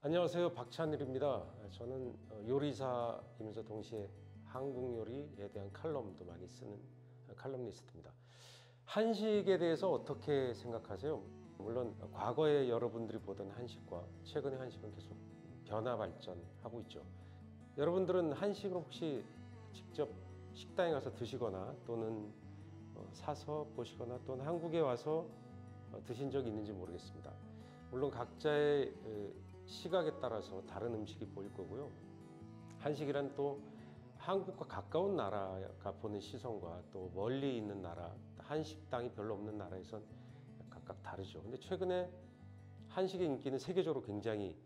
안녕하세요, 박찬일입니다. 저는 요리사이면서 동시에 한국 요리에 대한 칼럼도 많이 쓰는 칼럼니스트입니다. 한식에 대해서 어떻게 생각하세요? 물론 과거에 여러분들이 보던 한식과 최근의 한식은 계속 변화 발전하고 있죠. 여러분들은 한식을 혹시 직접 식당에 가서 드시거나 또는 사서 보시거나 또는 한국에 와서 드신 적이 있는지 모르겠습니다. 물론 각자의 시각에 따라서 다른 음식이 보일 거고요. 한식이란 또 한국과 가까운 나라가 보는 시선과 또 멀리 있는 나라, 한식당이 별로 없는 나라에선 각각 다르죠. 근데 최근에 한식의 인기는 세계적으로 굉장히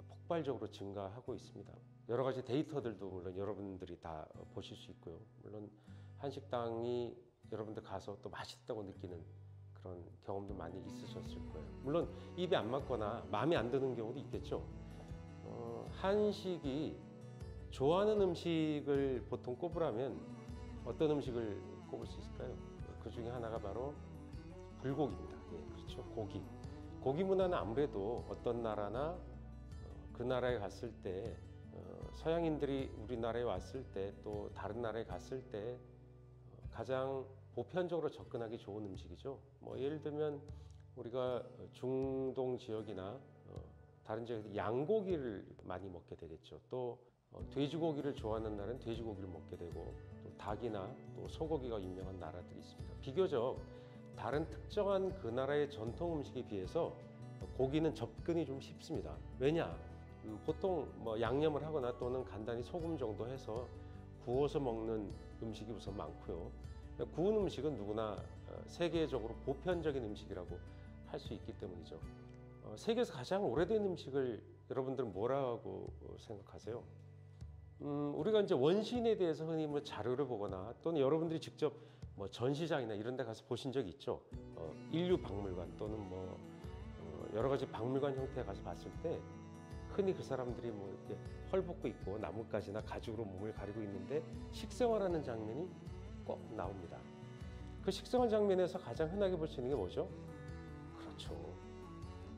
폭발적으로 증가하고 있습니다. 여러 가지 데이터들도 물론 여러분들이 다 보실 수 있고요. 물론 한식당이 여러분들 가서 또 맛있다고 느끼는 그런 경험도 많이 있으셨을 거예요. 물론 입에 안 맞거나 마음에 안 드는 경우도 있겠죠. 한식이 좋아하는 음식을 보통 꼽으라면 어떤 음식을 꼽을 수 있을까요? 그 중에 하나가 바로 불고기입니다. 예, 그렇죠. 고기. 고기 문화는 아무래도 어떤 나라나 그 나라에 갔을 때 서양인들이 우리나라에 왔을 때 또 다른 나라에 갔을 때 가장 보편적으로 접근하기 좋은 음식이죠. 예를 들면 우리가 중동 지역이나 다른 지역에서 양고기를 많이 먹게 되겠죠. 또 돼지고기를 좋아하는 나라는 돼지고기를 먹게 되고 또 닭이나 또 소고기가 유명한 나라들이 있습니다. 비교적 다른 특정한 그 나라의 전통 음식에 비해서 고기는 접근이 좀 쉽습니다. 왜냐? 보통 양념을 하거나 또는 간단히 소금 정도 해서 구워서 먹는 음식이 우선 많고요. 구운 음식은 누구나 세계적으로 보편적인 음식이라고 할 수 있기 때문이죠. 세계에서 가장 오래된 음식을 여러분들은 뭐라고 생각하세요? 우리가 이제 원시인에 대해서 흔히 자료를 보거나 또는 여러분들이 직접 전시장이나 이런 데 가서 보신 적이 있죠. 인류 박물관 또는 여러 가지 박물관 형태에 가서 봤을 때 흔히 그 사람들이 이렇게 헐벗고 있고 나뭇가지나 가죽으로 몸을 가리고 있는데 식생활하는 장면이 꼭 나옵니다. 그 식생활 장면에서 가장 흔하게 볼 수 있는 게 뭐죠? 그렇죠.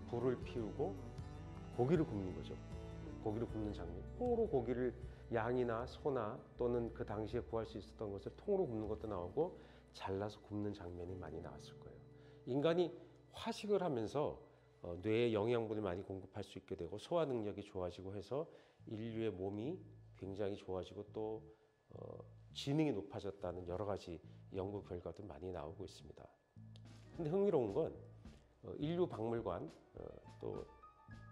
불을 피우고 고기를 굽는 거죠. 고기를 굽는 장면. 통으로 고기를 양이나 소나 또는 그 당시에 구할 수 있었던 것을 통으로 굽는 것도 나오고 잘라서 굽는 장면이 많이 나왔을 거예요. 인간이 화식을 하면서 뇌에 영양분을 많이 공급할 수 있게 되고 소화 능력이 좋아지고 해서 인류의 몸이 굉장히 좋아지고 또 지능이 높아졌다는 여러 가지 연구 결과도 많이 나오고 있습니다. 근데 흥미로운 건 인류 박물관 또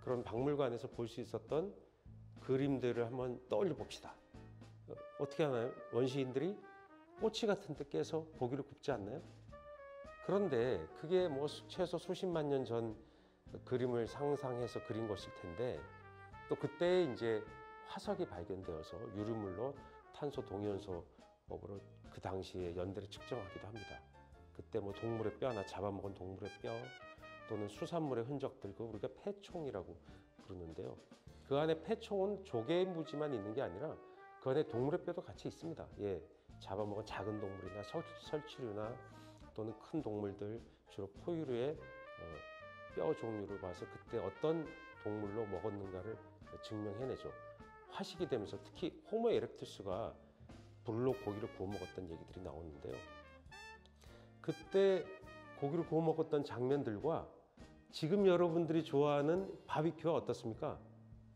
그런 박물관에서 볼 수 있었던 그림들을 한번 떠올려 봅시다. 어떻게 하나요? 원시인들이 꼬치 같은 데 깨서 고기를 굽지 않나요? 그런데 그게 최소 수십만 년 전 그림을 상상해서 그린 것일 텐데 또 그때 이제 화석이 발견되어서 유류물로 탄소 동위원소법으로 그 당시에 연대를 측정하기도 합니다. 그때 동물의 뼈나 잡아먹은 동물의 뼈 또는 수산물의 흔적들, 그 우리가 폐총이라고 부르는데요. 그 안에 폐총은 조개무지만 있는 게 아니라 그 안에 동물의 뼈도 같이 있습니다. 예, 잡아먹은 작은 동물이나 설치류나 또는 큰 동물들, 주로 포유류의 뼈 종류를 봐서 그때 어떤 동물로 먹었는가를 증명해내죠. 화식이 되면서 특히 호모 에렉투스가 불로 고기를 구워 먹었던 얘기들이 나오는데요. 그때 고기를 구워 먹었던 장면들과 지금 여러분들이 좋아하는 바비큐가 어떻습니까?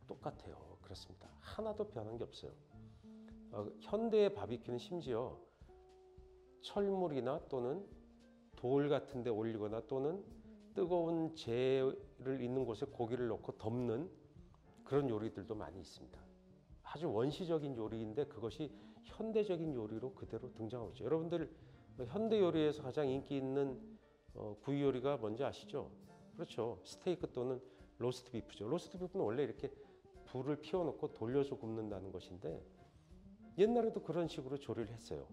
똑같아요. 그렇습니다. 하나도 변한 게 없어요. 현대의 바비큐는 심지어 철물이나 또는 돌 같은 데 올리거나 또는 뜨거운 재를 있는 곳에 고기를 넣고 덮는 그런 요리들도 많이 있습니다. 아주 원시적인 요리인데 그것이 현대적인 요리로 그대로 등장하고 있죠. 여러분들 현대 요리에서 가장 인기 있는 구이 요리가 뭔지 아시죠? 그렇죠. 스테이크 또는 로스트 비프죠. 로스트 비프는 원래 이렇게 불을 피워놓고 돌려서 굽는다는 것인데 옛날에도 그런 식으로 조리를 했어요.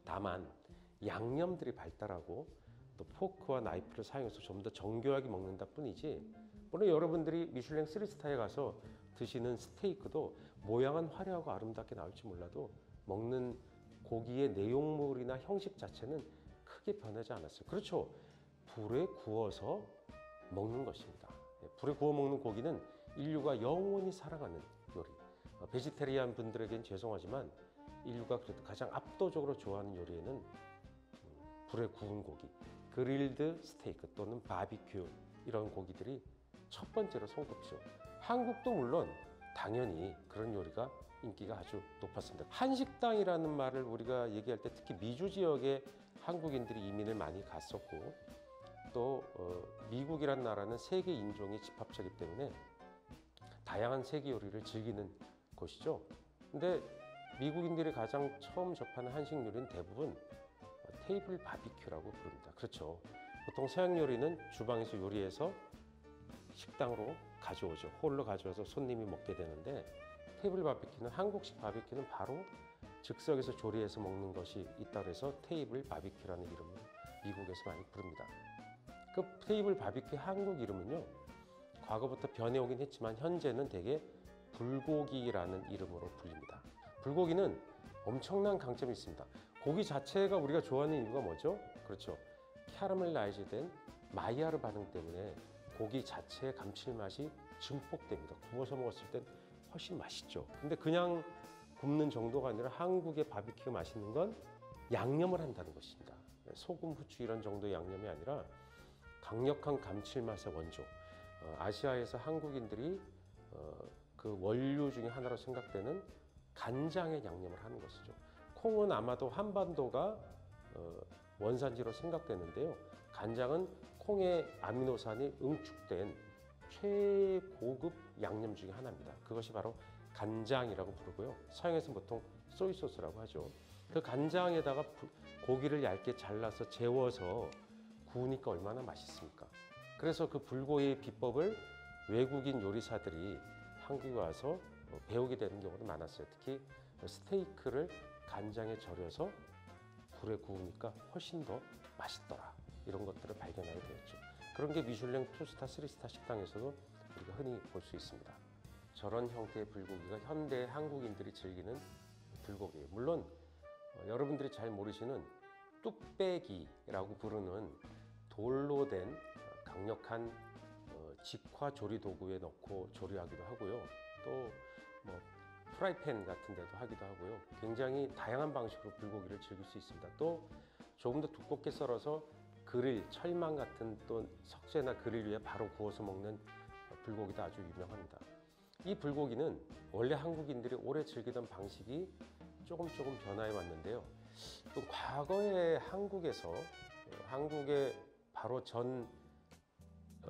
다만 양념들이 발달하고 또 포크와 나이프를 사용해서 좀 더 정교하게 먹는다 뿐이지, 물론 여러분들이 미슐랭 3스타에 가서 드시는 스테이크도 모양은 화려하고 아름답게 나올지 몰라도 먹는 고기의 내용물이나 형식 자체는 크게 변하지 않았어요. 그렇죠. 불에 구워서 먹는 것입니다. 불에 구워 먹는 고기는 인류가 영원히 사랑하는 요리. 베지테리안 분들에겐 죄송하지만 인류가 그래도 가장 압도적으로 좋아하는 요리에는 불에 구운 고기, 그릴드 스테이크 또는 바비큐 이런 고기들이 첫 번째로 손꼽죠. 한국도 물론 당연히 그런 요리가 인기가 아주 높았습니다. 한식당이라는 말을 우리가 얘기할 때 특히 미주 지역에 한국인들이 이민을 많이 갔었고 또 미국이란 나라는 세계 인종이 집합체이기 때문에 다양한 세계 요리를 즐기는 곳이죠. 근데 미국인들이 가장 처음 접하는 한식 요리는 대부분 테이블 바비큐라고 부릅니다. 그렇죠. 보통 서양 요리는 주방에서 요리해서 식당으로 가져오죠. 홀로 가져와서 손님이 먹게 되는데 테이블 바비큐는 한국식 바비큐는 바로 즉석에서 조리해서 먹는 것이 있다고 해서 테이블 바비큐라는 이름을 미국에서 많이 부릅니다. 그 테이블 바비큐 한국 이름은요. 과거부터 변해오긴 했지만 현재는 대개 불고기라는 이름으로 불립니다. 불고기는 엄청난 강점이 있습니다. 고기 자체가 우리가 좋아하는 이유가 뭐죠? 그렇죠. 캐러멜라이즈된 마이야르 반응 때문에 고기 자체의 감칠맛이 증폭됩니다. 구워서 먹었을 땐 훨씬 맛있죠. 근데 그냥 굽는 정도가 아니라 한국의 바비큐가 맛있는 건 양념을 한다는 것입니다. 소금, 후추 이런 정도의 양념이 아니라 강력한 감칠맛의 원조. 아시아에서 한국인들이 그 원료 중에 하나로 생각되는 간장의 양념을 하는 것이죠. 콩은 아마도 한반도가 원산지로 생각되는데요. 간장은 콩의 아미노산이 응축된 최고급 양념 중에 하나입니다. 그것이 바로 간장이라고 부르고요. 서양에서는 보통 소이소스라고 하죠. 그 간장에다가 고기를 얇게 잘라서 재워서 구우니까 얼마나 맛있습니까? 그래서 그 불고기의 비법을 외국인 요리사들이 한국에 와서 배우게 되는 경우도 많았어요. 특히 스테이크를 간장에 절여서 불에 구우니까 훨씬 더 맛있더라. 이런 것들을 발견하게 되었죠. 그런 게 미슐랭 2스타, 3스타 식당에서도 우리가 흔히 볼 수 있습니다. 저런 형태의 불고기가 현대 한국인들이 즐기는 불고기예요. 물론 여러분들이 잘 모르시는 뚝배기라고 부르는 돌로 된 강력한 직화 조리 도구에 넣고 조리하기도 하고요. 또 뭐 프라이팬 같은 데도 하기도 하고요. 굉장히 다양한 방식으로 불고기를 즐길 수 있습니다. 또 조금 더 두껍게 썰어서 그릴, 철망 같은 또 석쇠나 그릴 위에 바로 구워서 먹는 불고기도 아주 유명합니다. 이 불고기는 원래 한국인들이 오래 즐기던 방식이 조금 변화해 왔는데요. 또 과거에 한국에서 한국의 바로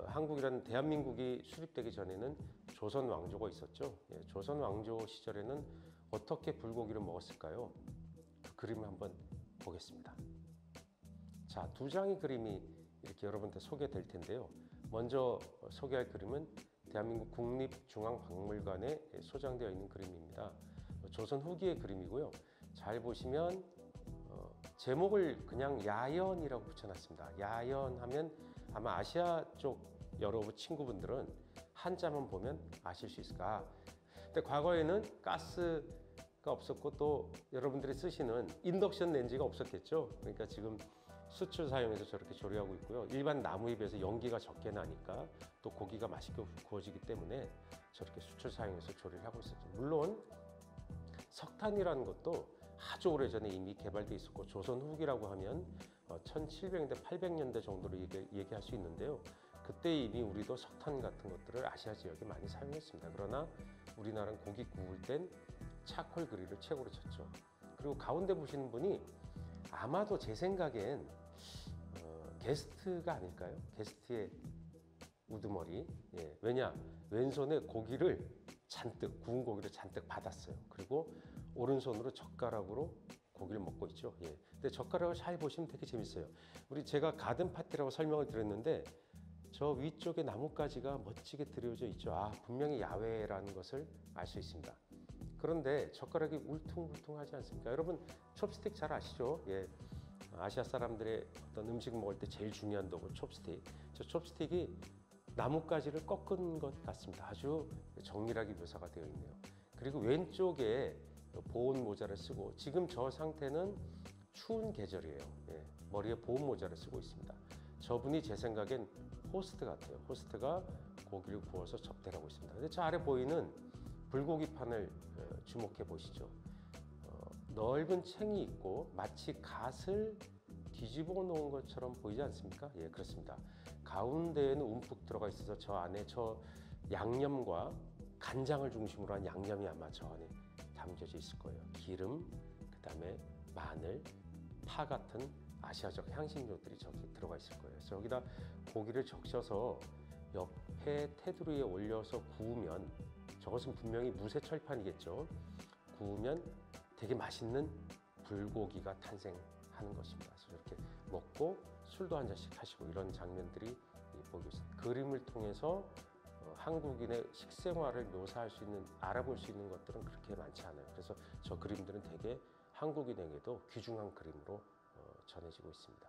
한국이라는 대한민국이 수립되기 전에는 조선 왕조가 있었죠. 조선 왕조 시절에는 어떻게 불고기를 먹었을까요? 그 그림을 한번 보겠습니다. 자, 두 장의 그림이 이렇게 여러분한테 소개될 텐데요. 먼저 소개할 그림은 대한민국 국립중앙박물관에 소장되어 있는 그림입니다. 조선 후기의 그림이고요. 잘 보시면 제목을 그냥 야연이라고 붙여놨습니다. 야연하면 아마 아시아 쪽 여러 친구분들은 한자만 보면 아실 수 있을까. 근데 과거에는 가스가 없었고 또 여러분들이 쓰시는 인덕션 렌지가 없었겠죠. 그러니까 지금 수출 사용해서 저렇게 조리하고 있고요. 일반 나무에 비해서 연기가 적게 나니까 또 고기가 맛있게 구워지기 때문에 저렇게 수출 사용해서 조리를 하고 있었죠. 물론 석탄이라는 것도 아주 오래전에 이미 개발되어 있었고 조선 후기라고 하면 1700년대, 800년대 정도로 얘기할 수 있는데요. 그때 이미 우리도 석탄 같은 것들을 아시아 지역에 많이 사용했습니다. 그러나 우리나라는 고기 구울 땐 차콜 그릴을 최고로 쳤죠. 그리고 가운데 보시는 분이 아마도 제 생각엔 게스트가 아닐까요? 게스트의 우두머리. 예, 왜냐? 왼손에 고기를 잔뜩, 구운 고기를 잔뜩 받았어요. 그리고 오른손으로 젓가락으로 고기를 먹고 있죠. 예. 근데 젓가락을 잘 보시면 되게 재밌어요. 제가 가든 파티라고 설명을 드렸는데 저 위쪽에 나뭇가지가 멋지게 드려져 있죠. 아, 분명히 야외라는 것을 알 수 있습니다. 그런데 젓가락이 울퉁불퉁하지 않습니까? 여러분 첩스틱 잘 아시죠? 예. 아시아 사람들의 어떤 음식 먹을 때 제일 중요한 도구 첩스틱. 저 첩스틱이 나뭇가지를 꺾은 것 같습니다. 아주 정밀하게 묘사가 되어 있네요. 그리고 왼쪽에 보온 모자를 쓰고 지금 저 상태는 추운 계절이에요. 예. 머리에 보온 모자를 쓰고 있습니다. 저분이 제 생각엔 호스트 같아요. 호스트가 고기를 구워서 접대를 하고 있습니다. 근데 저 아래 보이는 불고기판을 주목해 보시죠. 넓은 챙이 있고 마치 갓을 뒤집어 놓은 것처럼 보이지 않습니까? 예, 그렇습니다. 가운데에는 움푹 들어가 있어서 저 안에 저 양념과 간장을 중심으로 한 양념이 아마 저 안에 담겨져 있을 거예요. 기름, 그다음에 마늘, 파 같은 아시아적 향신료들이 저기 들어가 있을 거예요. 그래서 여기다 고기를 적셔서 옆에 테두리에 올려서 구우면, 저것은 분명히 무쇠철판이겠죠. 구우면 되게 맛있는 불고기가 탄생하는 것입니다. 그래서 이렇게 먹고 술도 한 잔씩 하시고 이런 장면들이 보이고 있습니다. 그림을 통해서 한국인의 식생활을 묘사할 수 있는, 알아볼 수 있는 것들은 그렇게 많지 않아요. 그래서 저 그림들은 되게 한국인에게도 귀중한 그림으로 전해지고 있습니다.